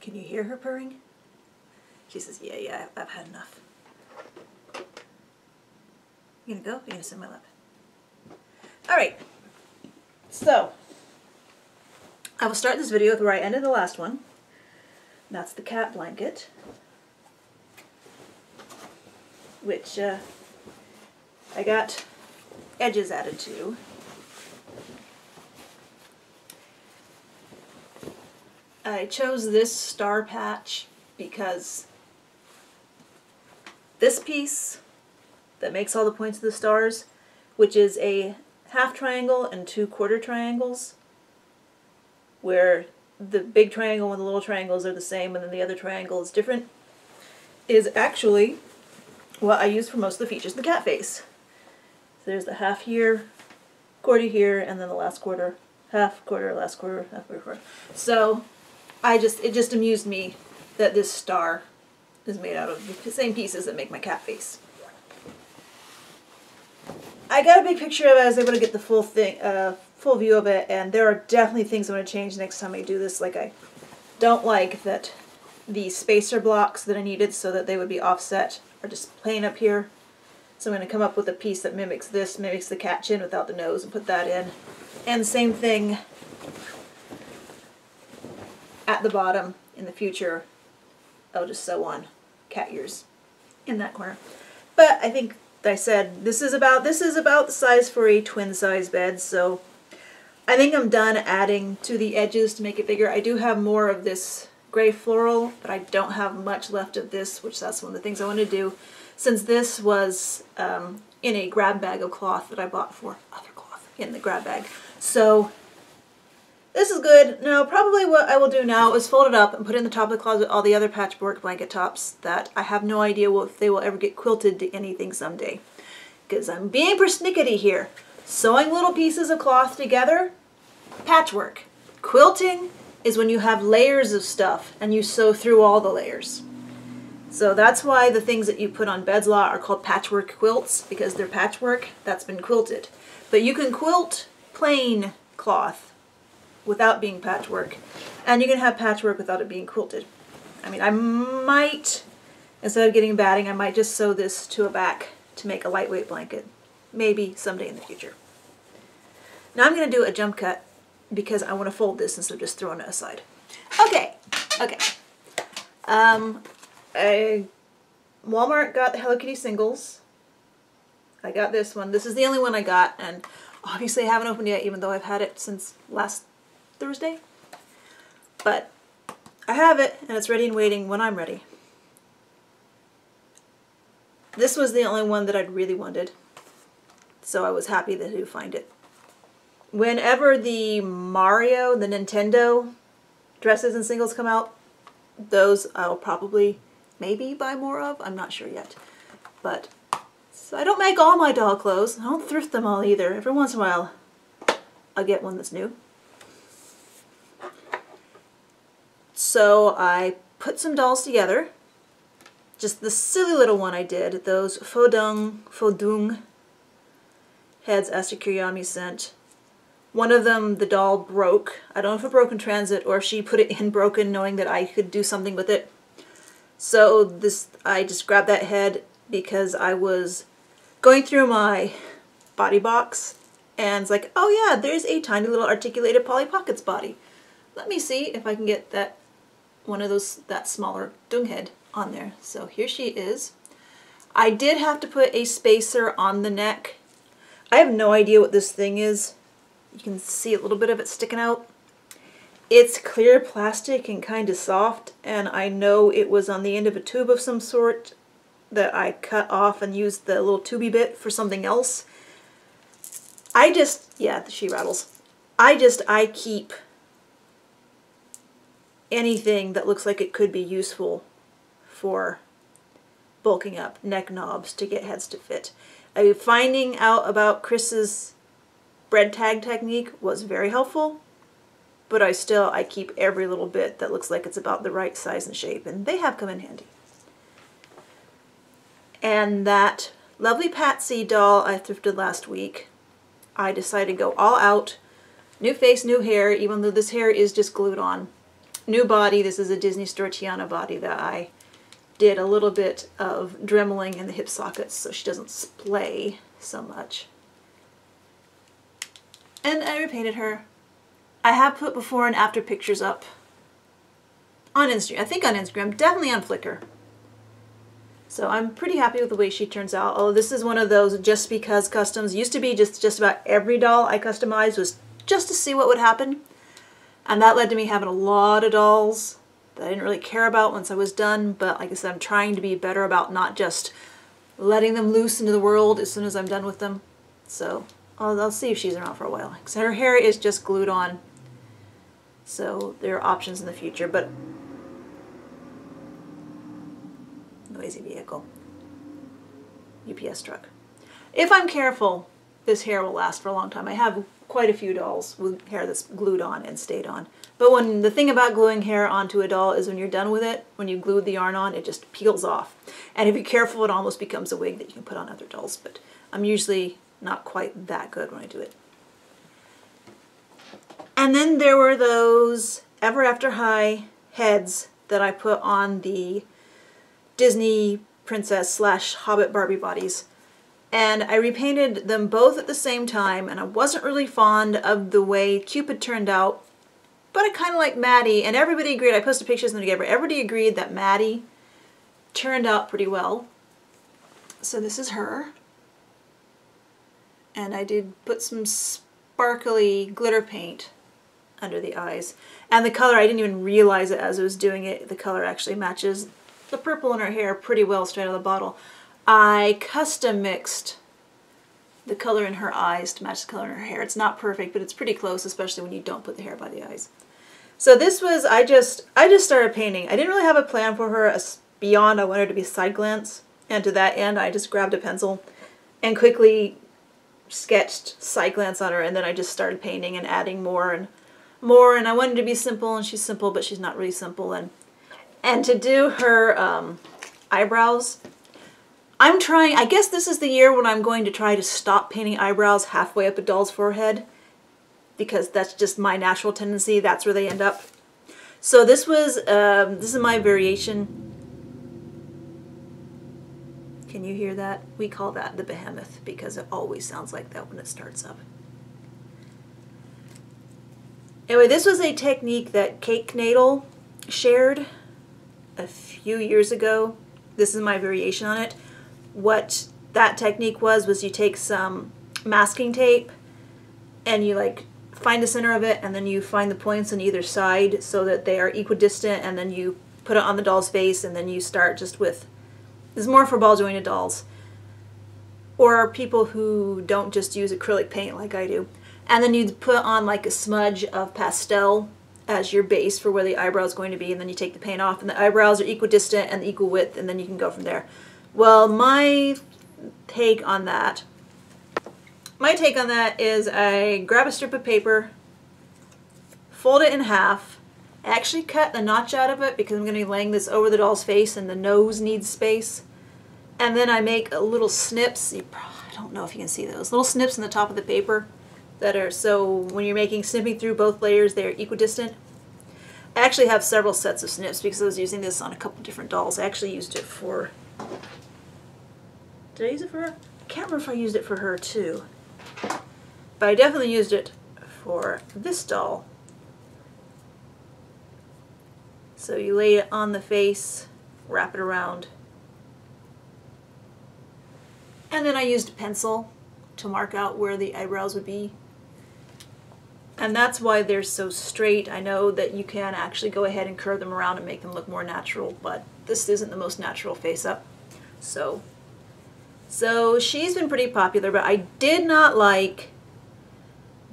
Can you hear her purring? She says, yeah, I've had enough. You gonna go? You're gonna sit in my lap. Alright, so I will start this video with where I ended the last one. That's the cat blanket, which I got edges added to. I chose this star patch because this piece that makes all the points of the stars, which is a half triangle and 2 quarter triangles, where the big triangle and the little triangles are the same and then the other triangle is different, is actually what I use for most of the features in the cat face. So there's the half here, quarter here, and then the last quarter, half quarter, last quarter, half quarter. So it just amused me that this star is made out of the same pieces that make my cat face. I got a big picture of it. I was able to get the full thing, full view of it, and there are definitely things I'm going to change next time I do this. Like, I don't like that the spacer blocks that I needed so that they would be offset are just plain up here. So I'm going to come up with a piece that mimics this, mimics the cat chin without the nose, and put that in. And same thing at the bottom in the future. I'll just sew on cat ears in that corner. But I think I said this is about the size for a twin size bed, so I think I'm done adding to the edges to make it bigger. I do have more of this gray floral, but I don't have much left of this, which that's one of the things I want to do, since this was in a grab bag of cloth that I bought for other cloth in the grab bag. So this is good. Now, probably what I will do now is fold it up and put in the top of the closet all the other patchwork blanket tops that I have no idea if they will ever get quilted to anything someday. Because I'm being persnickety here. Sewing little pieces of cloth together, patchwork. Quilting is when you have layers of stuff and you sew through all the layers. So that's why the things that you put on beds a lot are called patchwork quilts, because they're patchwork that's been quilted. But you can quilt plain cloth without being patchwork, and you can have patchwork without it being quilted. I mean, I might, instead of getting batting, I might just sew this to a back to make a lightweight blanket. Maybe someday in the future. Now I'm going to do a jump cut because I want to fold this instead of just throwing it aside. Okay. Walmart got the Hello Kitty singles. I got this one. This is the only one I got, and obviously I haven't opened it yet, even though I've had it since last Thursday. But I have it, and it's ready and waiting when I'm ready. This was the only one that I'd really wanted, so I was happy that I do find it. Whenever the Mario, the Nintendo dresses and singles come out, those I'll probably maybe buy more of. I'm not sure yet. But so I don't make all my doll clothes. I don't thrift them all either. Every once in a while I'll get one that's new. So I put some dolls together. Just the silly little one I did. Those Fodung heads Esther Kuryami sent. One of them, the doll broke. I don't know if it broke in transit or if she put it in broken knowing that I could do something with it. So I just grabbed that head because I was going through my body box and it's like, oh yeah, there's a tiny little articulated Polly Pockets body. Let me see if I can get that smaller dung head on there. So here she is. I did have to put a spacer on the neck. I have no idea what this thing is. You can see a little bit of it sticking out. It's clear plastic and kind of soft, and I know it was on the end of a tube of some sort that I cut off and used the little tubey bit for something else. Yeah, she rattles. I keep anything that looks like it could be useful for bulking up neck knobs to get heads to fit. Finding out about Chris's bread tag technique was very helpful, but I keep every little bit that looks like it's about the right size and shape, and they have come in handy. And that lovely Patsy doll I thrifted last week, I decided to go all out. New face, new hair, even though this hair is just glued on. new body. This is a Disney Store Tiana body that I did a little bit of dremeling in the hip sockets so she doesn't splay so much. And I repainted her. I have put before and after pictures up on Instagram. I think on Instagram, definitely on Flickr. So I'm pretty happy with the way she turns out. Although this is one of those just because customs. Used to be just about every doll I customized was just to see what would happen. And that led to me having a lot of dolls that I didn't really care about once I was done. But like I said, I'm trying to be better about not just letting them loose into the world as soon as I'm done with them. So I'll see if she's around for a while. Because her hair is just glued on. So there are options in the future. But noisy vehicle. UPS truck. If I'm careful, this hair will last for a long time. I have quite a few dolls with hair that's glued on and stayed on. But when the thing about gluing hair onto a doll is when you're done with it, when you glue the yarn on, it just peels off. And if you're careful, it almost becomes a wig that you can put on other dolls. But I'm usually not quite that good when I do it. And then there were those Ever After High heads that I put on the Disney Princess / Hobbit Barbie bodies. And I repainted them both at the same time, and I wasn't really fond of the way Cupid turned out, but I kind of like Maddie, and everybody agreed. I posted pictures of them together. Everybody agreed that Maddie turned out pretty well. So this is her. And I did put some sparkly glitter paint under the eyes. And the color, I didn't even realize it as I was doing it. The color actually matches the purple in her hair pretty well straight out of the bottle. I custom mixed the color in her eyes to match the color in her hair. It's not perfect, but it's pretty close, especially when you don't put the hair by the eyes. So this was, I just started painting. I didn't really have a plan for her beyond I wanted her to be side glance. And to that end, I just grabbed a pencil and quickly sketched side glance on her, and then I just started painting and adding more and more, and I wanted to be simple, and she's simple, but she's not really simple. And to do her eyebrows, I'm trying, I guess this is the year when I'm going to try to stop painting eyebrows halfway up a doll's forehead, because that's just my natural tendency. That's where they end up. So this was, this is my variation. Can you hear that? We call that the behemoth because it always sounds like that when it starts up. Anyway, this was a technique that Cake Nadel shared a few years ago. This is my variation on it. What that technique was you take some masking tape and you like find the center of it, and then you find the points on either side so that they are equidistant, and then you put it on the doll's face, and then you start just with, this is more for ball jointed dolls or people who don't just use acrylic paint like I do. And then you put on like a smudge of pastel as your base for where the eyebrow is going to be, and then you take the paint off, and the eyebrows are equidistant and equal width, and then you can go from there. Well, my take on that is I grab a strip of paper, fold it in half, actually cut the notch out of it because I'm going to be laying this over the doll's face and the nose needs space. And then I make little snips. I don't know if you can see those little snips in the top of the paper that are, so when you're snipping through both layers, they're equidistant. I actually have several sets of snips because I was using this on a couple different dolls. I actually used it for, did I use it for her? I can't remember if I used it for her too. But I definitely used it for this doll. So you lay it on the face, wrap it around. And then I used a pencil to mark out where the eyebrows would be. And that's why they're so straight. I know that you can actually go ahead and curve them around and make them look more natural, but this isn't the most natural face up. So she's been pretty popular, but I did not like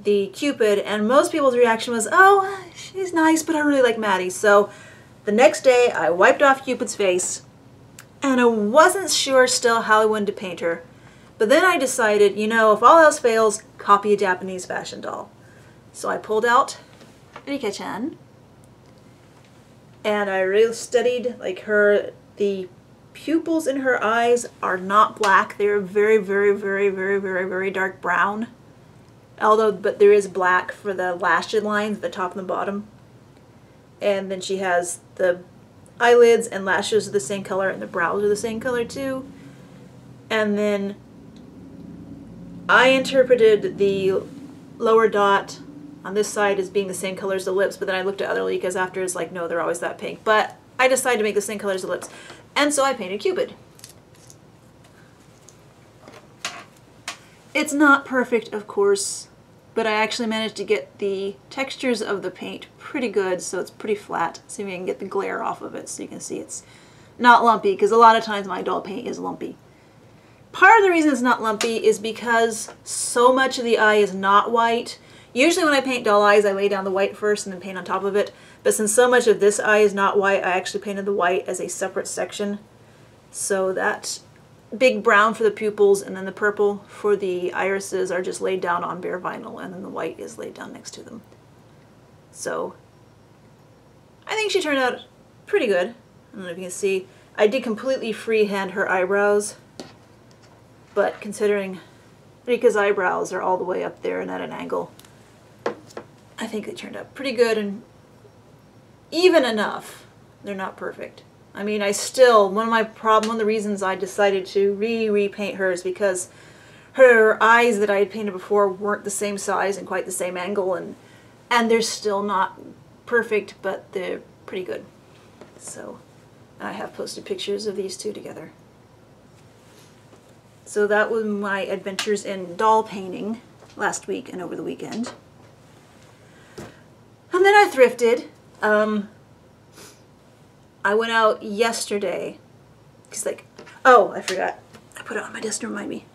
the Cupid, and most people's reaction was, oh, she's nice, but I really like Maddie. So the next day I wiped off Cupid's face, and I wasn't sure still how I wanted to paint her. But then I decided, you know, if all else fails, copy a Japanese fashion doll. So I pulled out Rika-chan, and I really studied like her, the pupils in her eyes are not black. They're very, very, very, very, very, very dark brown. But there is black for the lash lines at the top and the bottom. And then she has the eyelids and lashes are the same color, and the brows are the same color too. And then I interpreted the lower dot on this side as being the same color as the lips, but then I looked at other Leica's after, it's like, no, they're always that pink. But I decided to make the same color as the lips. And so I painted Cupid. It's not perfect, of course, but I actually managed to get the textures of the paint pretty good, so it's pretty flat. See if you can get the glare off of it so you can see it's not lumpy, because a lot of times my doll paint is lumpy. Part of the reason it's not lumpy is because so much of the eye is not white. Usually when I paint doll eyes, I lay down the white first and then paint on top of it. But since so much of this eye is not white, I actually painted the white as a separate section. So that big brown for the pupils and then the purple for the irises are just laid down on bare vinyl, and then the white is laid down next to them. So I think she turned out pretty good. I don't know if you can see. I did completely freehand her eyebrows, but considering Rika's eyebrows are all the way up there and at an angle, I think they turned out pretty good and even enough. They're not perfect. I mean, one of the reasons I decided to repaint her is because her eyes that I had painted before weren't the same size and quite the same angle, and they're still not perfect, but they're pretty good. So I have posted pictures of these two together. So that was my adventures in doll painting last week and over the weekend. And then I thrifted. I went out yesterday. Cause oh, I forgot. I put it on my desk to remind me.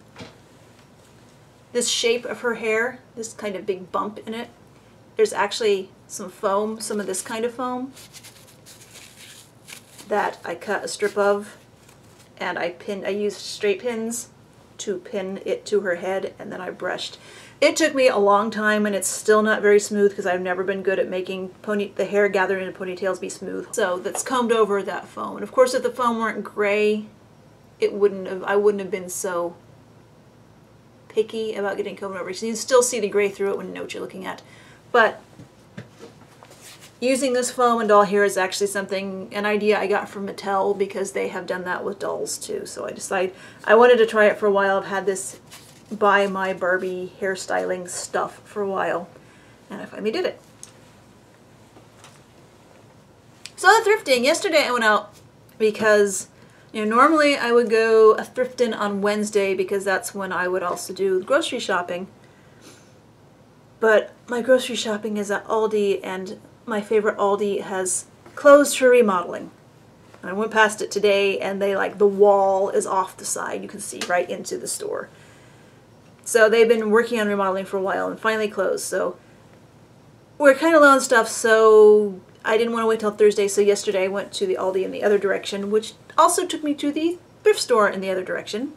This shape of her hair, this kind of big bump in it, there's actually some foam, some of this kind of foam, that I cut a strip of, and I used straight pins to pin it to her head, and then I brushed. It took me a long time, and it's still not very smooth because I've never been good at making the hair gathered into ponytails be smooth. So that's combed over that foam. And of course, if the foam weren't gray, I wouldn't have been so picky about getting combed over. So you can still see the gray through it when you know what you're looking at. But using this foam and doll hair is actually an idea I got from Mattel, because they have done that with dolls too. So I decided I wanted to try it for a while. I've had this Buy My Barbie hairstyling stuff for a while, and I finally did it. So thrifting. Yesterday I went out because, you know, normally I would go thrifting on Wednesday because that's when I would also do grocery shopping. But my grocery shopping is at Aldi, and my favorite Aldi has closed for remodeling. And I went past it today, and the wall is off the side. You can see right into the store. So they've been working on remodeling for a while and finally closed. So we're kind of low on stuff, so I didn't want to wait till Thursday. So yesterday I went to the Aldi in the other direction, which also took me to the thrift store in the other direction.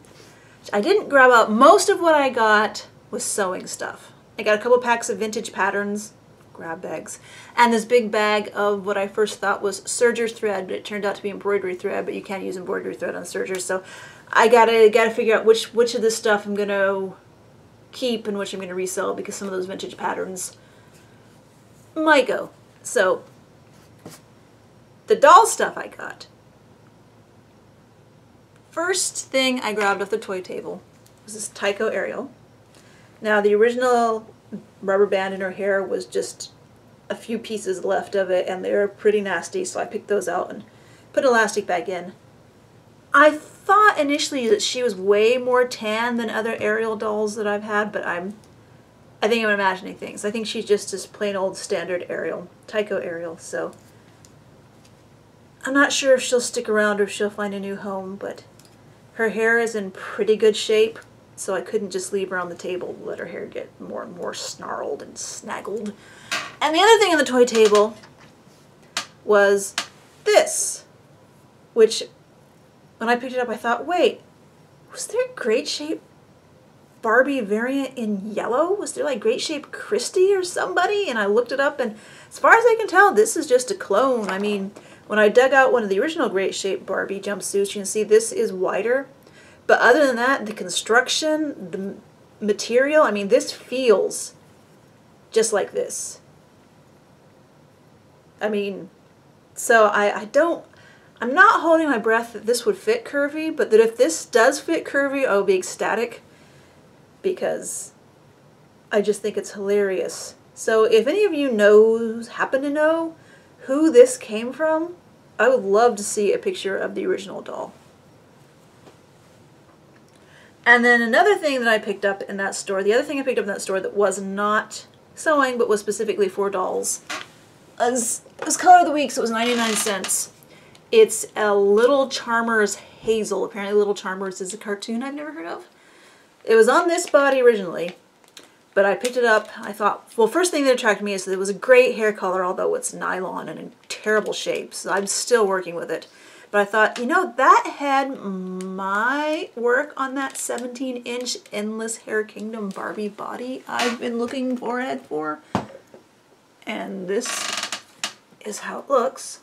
I didn't grab out. Most of what I got was sewing stuff. I got a couple packs of vintage patterns, grab bags, and this big bag of what I first thought was serger thread, but it turned out to be embroidery thread, but you can't use embroidery thread on sergers. So I gotta figure out which of this stuff I'm gonna keep and which I'm going to resell, because some of those vintage patterns might go. So the doll stuff I got. First thing I grabbed off the toy table was this Tyco Ariel. Now the original rubber band in her hair was just a few pieces left of it, and they were pretty nasty, so I picked those out and put an elastic back in. I thought initially that she was way more tan than other Ariel dolls that I've had, but I think I'm imagining things. I think she's just this plain old standard Ariel, Tyco Ariel, so I'm not sure if she'll stick around or if she'll find a new home, but her hair is in pretty good shape, so I couldn't just leave her on the table and let her hair get more and more snarled and snaggled. And the other thing on the toy table was this, which when I picked it up I thought, wait, was there a Great Shape Barbie variant in yellow? Was there like Great Shape Christy or somebody? And I looked it up, and as far as I can tell, this is just a clone. I mean, when I dug out one of the original Great Shape Barbie jumpsuits, you can see this is wider. But other than that, the construction, the material, I mean, this feels just like this. I mean, So I'm not holding my breath that this would fit curvy, but that if this does fit curvy, I'll be ecstatic because I just think it's hilarious. So if any of you happen to know who this came from, I would love to see a picture of the original doll. And then another thing that I picked up in that store, the other thing I picked up in that store that was not sewing but was specifically for dolls, was Color of the Week, so it was 99 cents. It's a Little Charmers Hazel. Apparently Little Charmers is a cartoon I've never heard of. It was on this body originally, but I picked it up. I thought, well, first thing that attracted me is that it was a great hair color, although it's nylon and in terrible shape, so I'm still working with it. But I thought, you know, that head might work on that 17-inch Endless Hair Kingdom Barbie body I've been looking for a head for. And this is how it looks.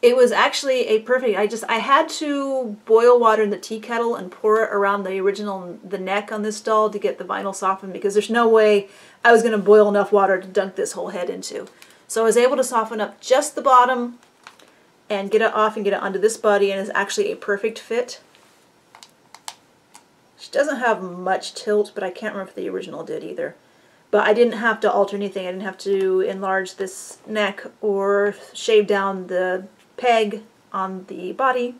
It was actually a perfect, I had to boil water in the tea kettle and pour it around the neck on this doll to get the vinyl softened, because there's no way I was going to boil enough water to dunk this whole head into. So I was able to soften up just the bottom and get it off and get it onto this body, and it's actually a perfect fit. She doesn't have much tilt, but I can't remember if the original did either. But I didn't have to alter anything. I didn't have to enlarge this neck or shave down the peg on the body.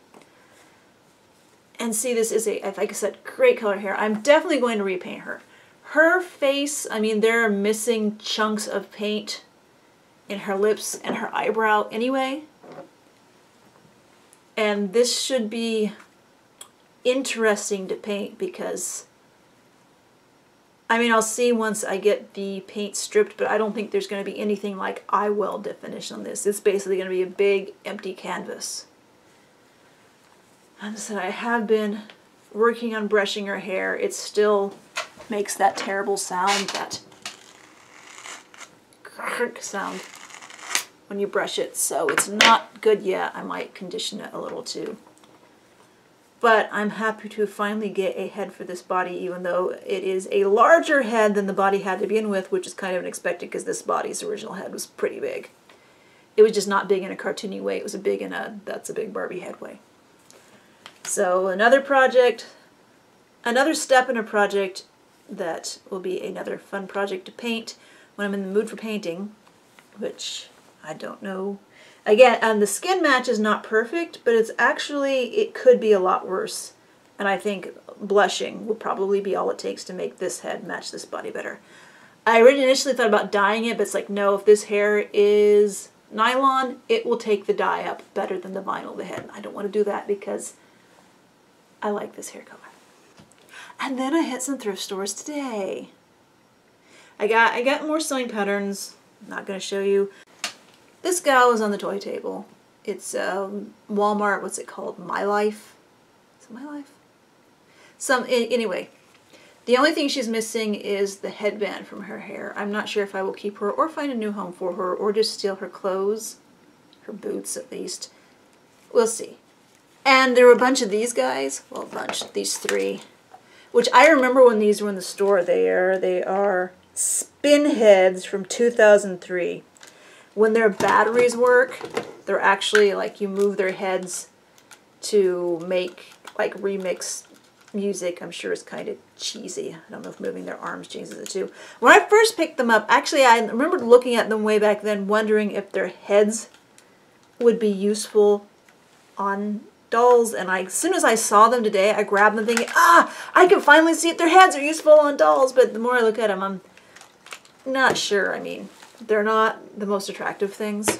And see, this is a, like I said, great color hair. I'm definitely going to repaint her. Her face, I mean, there are missing chunks of paint in her lips and her eyebrow anyway. And this should be interesting to paint because, I mean, I'll see once I get the paint stripped, but I don't think there's going to be anything like eye weld definition on this. It's basically going to be a big empty canvas. As I said, I have been working on brushing her hair. It still makes that terrible sound, that crrrk sound when you brush it, so it's not good yet. I might condition it a little too. But I'm happy to finally get a head for this body, even though it is a larger head than the body had to begin with, which is kind of unexpected because this body's original head was pretty big. It was just not big in a cartoony way. It was a big in a, that's a big Barbie head way. So another project, another step in a project that will be another fun project to paint when I'm in the mood for painting, which I don't know. Again, and the skin match is not perfect, but it's actually, it could be a lot worse. And I think blushing will probably be all it takes to make this head match this body better. I initially thought about dyeing it, but it's like, no, if this hair is nylon, it will take the dye up better than the vinyl of the head. I don't want to do that because I like this hair color. And then I hit some thrift stores today. I got more sewing patterns. I'm not going to show you. This gal is on the toy table. It's Walmart, what's it called? My Life? Is it My Life? Anyway, the only thing she's missing is the headband from her hair. I'm not sure if I will keep her or find a new home for her or just steal her clothes. Her boots, at least. We'll see. And there were a bunch of these guys. Well, a bunch. These three. Which I remember when these were in the store. They are spin heads from 2003. When their batteries work, they're actually like you move their heads to make like remix music. I'm sure it's kind of cheesy. I don't know if moving their arms changes it too. When I first picked them up, actually I remember looking at them way back then, wondering if their heads would be useful on dolls. And as soon as I saw them today, I grabbed them thinking, I can finally see if their heads are useful on dolls. But the more I look at them, I'm not sure. I mean, they're not the most attractive things.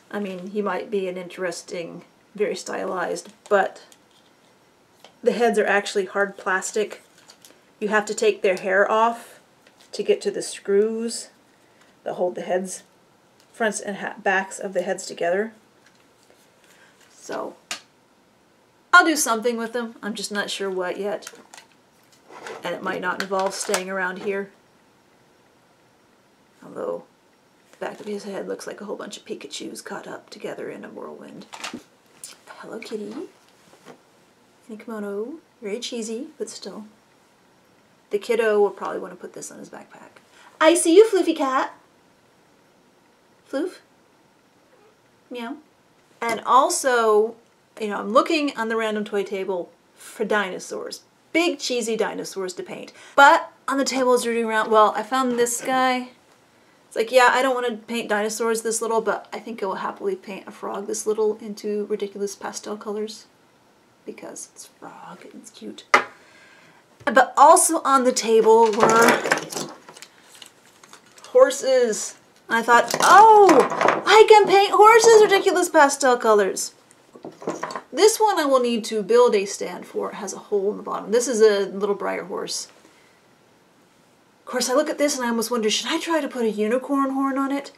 I mean, he might be an interesting, very stylized, but the heads are actually hard plastic. You have to take their hair off to get to the screws that hold the heads, fronts and backs of the heads together. So, I'll do something with them. I'm just not sure what yet. And it might not involve staying around here. Although the back of his head looks like a whole bunch of Pikachus caught up together in a whirlwind. Hello Kitty. In a kimono. Very cheesy, but still. The kiddo will probably want to put this on his backpack. I see you, Floofy Cat. Floof? Meow. And also, you know, I'm looking on the random toy table for dinosaurs. Big cheesy dinosaurs to paint. But on the table I was rooting around, well, I found this guy. It's like, yeah, I don't want to paint dinosaurs this little, but I think I will happily paint a frog this little into ridiculous pastel colors. Because it's a frog and it's cute. But also on the table were horses. And I thought, oh, I can paint horses ridiculous pastel colors. This one I will need to build a stand for. It has a hole in the bottom. This is a little briar horse. Of course, I look at this and I almost wonder, should I try to put a unicorn horn on it?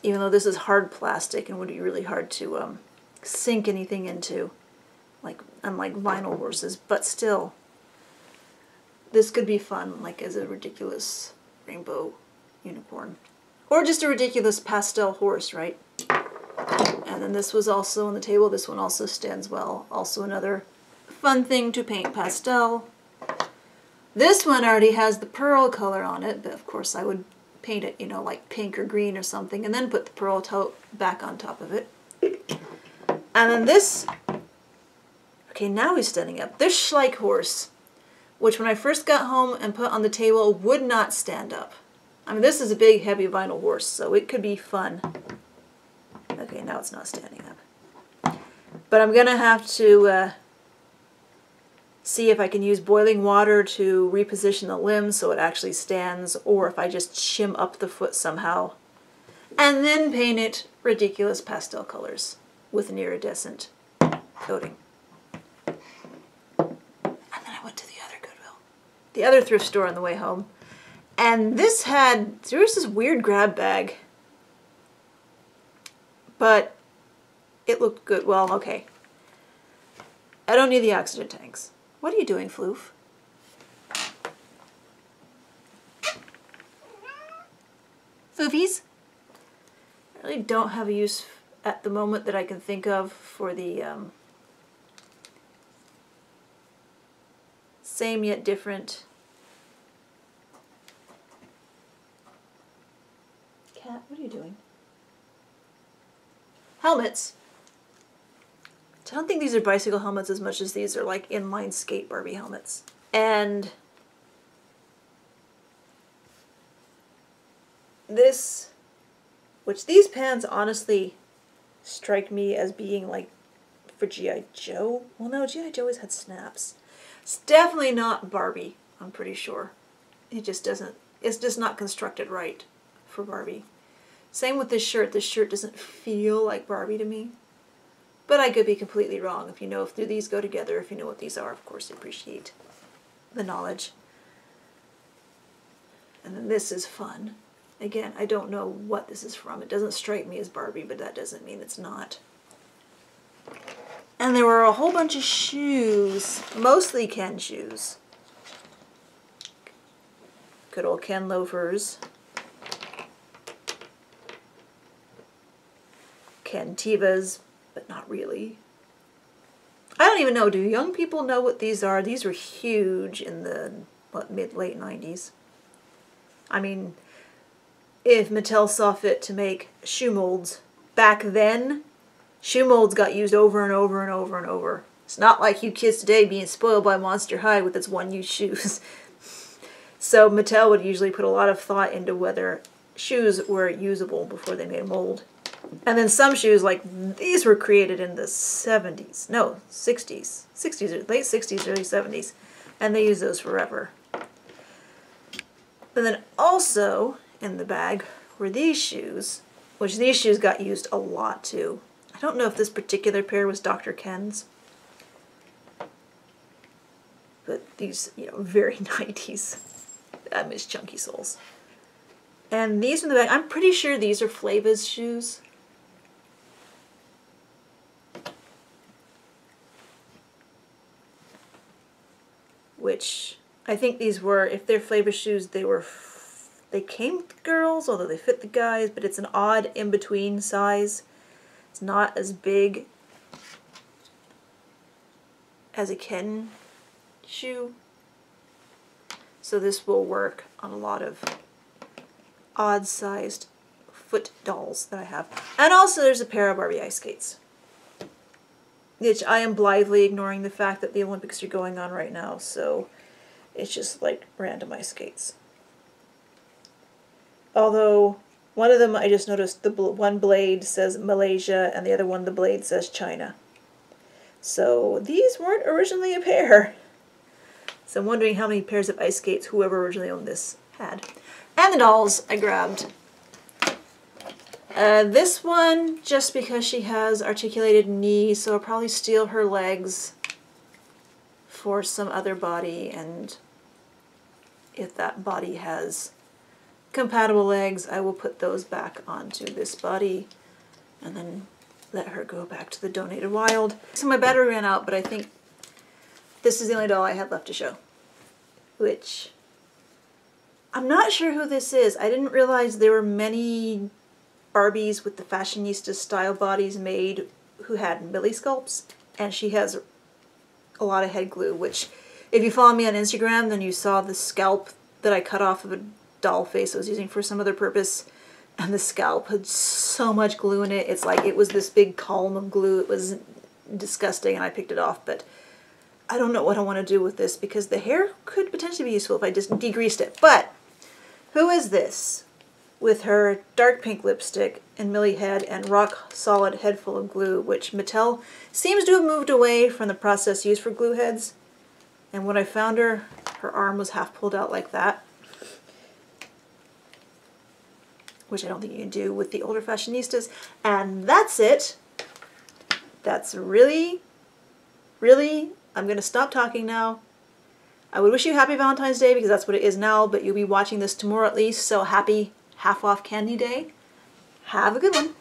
Even though this is hard plastic and would be really hard to sink anything into, like unlike vinyl horses. But still, this could be fun, like as a ridiculous rainbow unicorn. Or just a ridiculous pastel horse, right? And then this was also on the table. This one also stands well. Also another fun thing to paint pastel. This one already has the pearl color on it, but of course I would paint it, you know, like pink or green or something, and then put the pearl back on top of it. And then this, okay, now he's standing up. This Schleich horse, which when I first got home and put on the table would not stand up. I mean, this is a big, heavy vinyl horse, so it could be fun. Okay, now it's not standing up. But I'm going to have to see if I can use boiling water to reposition the limbs so it actually stands, or if I just shim up the foot somehow. And then paint it ridiculous pastel colors with an iridescent coating. And then I went to the other Goodwill, the other thrift store on the way home. And there was this weird grab bag. But it looked good. Well, okay. I don't need the oxygen tanks. What are you doing, Floof? Floofies? I really don't have a use at the moment that I can think of for the same yet different. Cat, what are you doing? Helmets. I don't think these are bicycle helmets as much as these are like inline skate Barbie helmets. And this, which these pants honestly strike me as being like for G.I. Joe. Well, no, G.I. Joe always had snaps. It's definitely not Barbie, I'm pretty sure. It just doesn't, it's just not constructed right for Barbie. Same with this shirt. This shirt doesn't feel like Barbie to me. But I could be completely wrong. If you know if these go together, if you know what these are, of course, I appreciate the knowledge. And then this is fun. Again, I don't know what this is from. It doesn't strike me as Barbie, but that doesn't mean it's not. And there were a whole bunch of shoes, mostly Ken shoes. Good old Ken loafers. Ken Tevas, but not really. I don't even know, do young people know what these are? These were huge in the mid-late 90s. I mean, if Mattel saw fit to make shoe molds back then, shoe molds got used over and over and over and over. It's not like you kids today being spoiled by Monster High with its one-use shoes. So Mattel would usually put a lot of thought into whether shoes were usable before they made a mold. And then some shoes, like these, were created in the 70s. No, 60s. 60s, late 60s, early 70s. And they use those forever. But then also in the bag were these shoes, which these shoes got used a lot too. I don't know if this particular pair was Dr. Ken's. But these, you know, very 90s. I miss chunky soles. And these in the bag, I'm pretty sure these are Flava's shoes. Which I think these were, if they're Flava shoes, they came with girls, although they fit the guys, but it's an odd in-between size. It's not as big as a Ken shoe. So this will work on a lot of odd-sized foot dolls that I have. And also there's a pair of Barbie ice skates, which I am blithely ignoring the fact that the Olympics are going on right now, so it's just like random ice skates. Although one of them I just noticed the one blade says Malaysia and the other one the blade says China. So these weren't originally a pair. So I'm wondering how many pairs of ice skates whoever originally owned this had. And the dolls I grabbed. This one, just because she has articulated knees, so I'll probably steal her legs for some other body, and if that body has compatible legs, I will put those back onto this body and then let her go back to the donated wild. So my battery ran out, but I think this is the only doll I had left to show, which I'm not sure who this is. I didn't realize there were many Barbies with the fashionista style bodies made who had Millie sculpts, and she has a lot of head glue, which if you follow me on Instagram, then you saw the scalp that I cut off of a doll face I was using for some other purpose, and the scalp had so much glue in it. It's like it was this big column of glue. It was disgusting, and I picked it off, but I don't know what I want to do with this because the hair could potentially be useful if I just degreased it. But who is this with her dark pink lipstick and Millie head and rock solid head full of glue, which Mattel seems to have moved away from the process used for glue heads. And when I found her, her arm was half pulled out like that, which I don't think you can do with the older fashionistas. And that's it. That's really, I'm going to stop talking now. I would wish you happy Valentine's Day because that's what it is now, but you'll be watching this tomorrow at least, so happy half-off candy day. Have a good one.